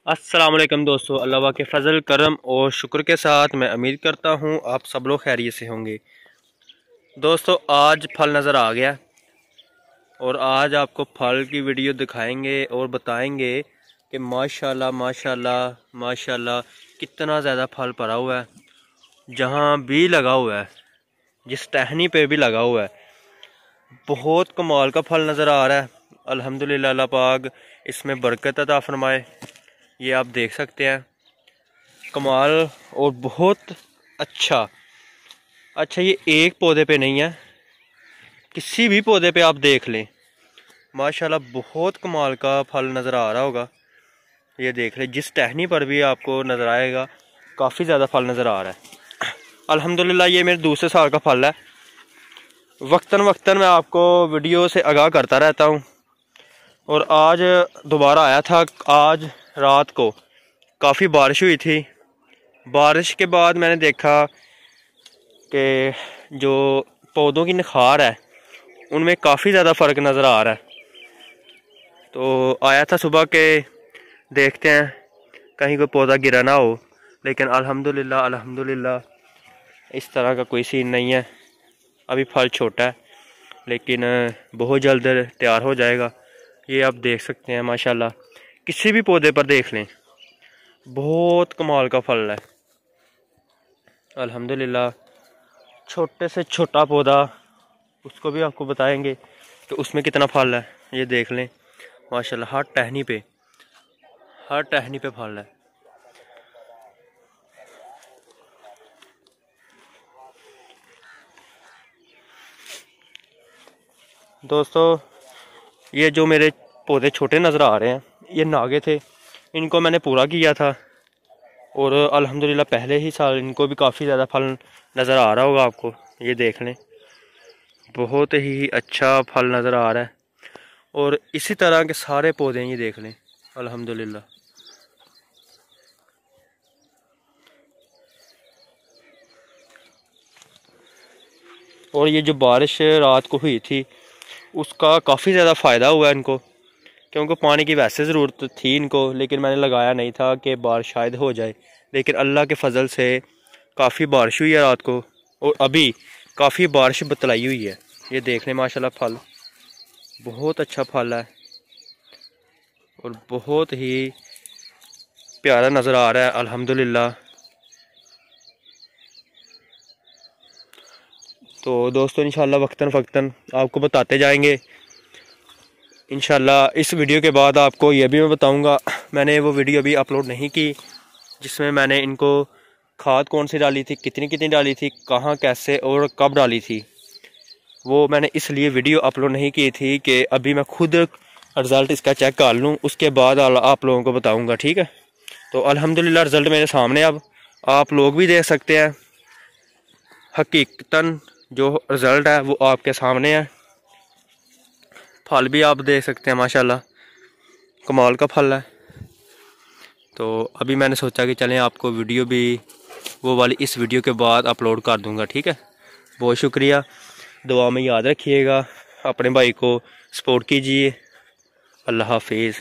अस्सलाम वालेकुम दोस्तों, अल्लाह के फ़ज़ल करम और शुक्र के साथ मैं उम्मीद करता हूँ आप सब लोग खैरियत से होंगे। दोस्तों आज फल नज़र आ गया और आज आपको फल की वीडियो दिखाएंगे और बताएंगे कि माशाल्लाह माशाल्लाह माशाल्लाह कितना ज़्यादा फल पड़ा हुआ है। जहाँ भी लगा हुआ है, जिस टहनी पे भी लगा हुआ है, बहुत कमाल का फल नज़र आ रहा है। अल्हम्दुलिल्लाह, अल्लाह पाक इसमें बरकत अता फरमाए। ये आप देख सकते हैं कमाल और बहुत अच्छा। ये एक पौधे पे नहीं है, किसी भी पौधे पे आप देख लें माशाल्लाह बहुत कमाल का फल नज़र आ रहा होगा। ये देख लें, जिस टहनी पर भी आपको नज़र आएगा काफ़ी ज़्यादा फल नज़र आ रहा है। अल्हम्दुलिल्लाह ये मेरे दूसरे साल का फल है। वक्तन वक्तन मैं आपको वीडियो से आगाह करता रहता हूँ और आज दोबारा आया था। आज रात को काफ़ी बारिश हुई थी। बारिश के बाद मैंने देखा कि जो पौधों की निखार है उनमें काफ़ी ज़्यादा फ़र्क नज़र आ रहा है। तो आया था सुबह के, देखते हैं कहीं कोई पौधा गिरा ना हो, लेकिन अल्हम्दुलिल्लाह अल्हम्दुलिल्लाह इस तरह का कोई सीन नहीं है। अभी फल छोटा है लेकिन बहुत जल्द तैयार हो जाएगा। ये आप देख सकते हैं माशाल्लाह, किसी भी पौधे पर देख लें बहुत कमाल का फल है। अल्हम्दुलिल्लाह छोटे से छोटा पौधा, उसको भी आपको बताएंगे कि उसमें कितना फल है। ये देख लें माशाल्लाह, हर टहनी पे फल है। दोस्तों ये जो मेरे पौधे छोटे नज़र आ रहे हैं ये नागे थे, इनको मैंने पूरा किया था और अल्हम्दुलिल्लाह पहले ही साल इनको भी काफ़ी ज़्यादा फल नज़र आ रहा होगा आपको। ये देख लें बहुत ही अच्छा फल नज़र आ रहा है और इसी तरह के सारे पौधे ये देख लें अल्हम्दुलिल्लाह। और ये जो बारिश रात को हुई थी उसका काफ़ी ज़्यादा फ़ायदा हुआ इनको, क्योंकि पानी की वैसे ज़रूरत थी इनको, लेकिन मैंने लगाया नहीं था कि बारिश शायद हो जाए। लेकिन अल्लाह के फजल से काफ़ी बारिश हुई है रात को और अभी काफ़ी बारिश बतलाई हुई है। ये देख लें माशाल्लाह फल बहुत अच्छा फल है और बहुत ही प्यारा नज़र आ रहा है अल्हम्दुलिल्लाह। तो दोस्तों इंशाल्लाह वक्तन फ़क्तन आपको बताते जाएंगे। इंशाल्लाह इस वीडियो के बाद आपको ये भी मैं बताऊंगा, मैंने वो वीडियो अभी अपलोड नहीं की जिसमें मैंने इनको खाद कौन सी डाली थी, कितनी कितनी डाली थी, कहाँ कैसे और कब डाली थी। वो मैंने इसलिए वीडियो अपलोड नहीं की थी कि अभी मैं खुद रिज़ल्ट इसका चेक कर लूँ, उसके बाद आप लोगों को बताऊँगा। ठीक है, तो अल्हम्दुलिल्लाह रिज़ल्ट मेरे सामने, अब आप लोग भी देख सकते हैं। हकीकतन जो रिज़ल्ट है वो आपके सामने है। फल भी आप देख सकते हैं माशाल्लाह कमाल का फल है। तो अभी मैंने सोचा कि चलें आपको वीडियो भी वो वाली इस वीडियो के बाद अपलोड कर दूंगा। ठीक है, बहुत शुक्रिया, दुआ में याद रखिएगा, अपने भाई को सपोर्ट कीजिए। अल्लाह हाफिज़।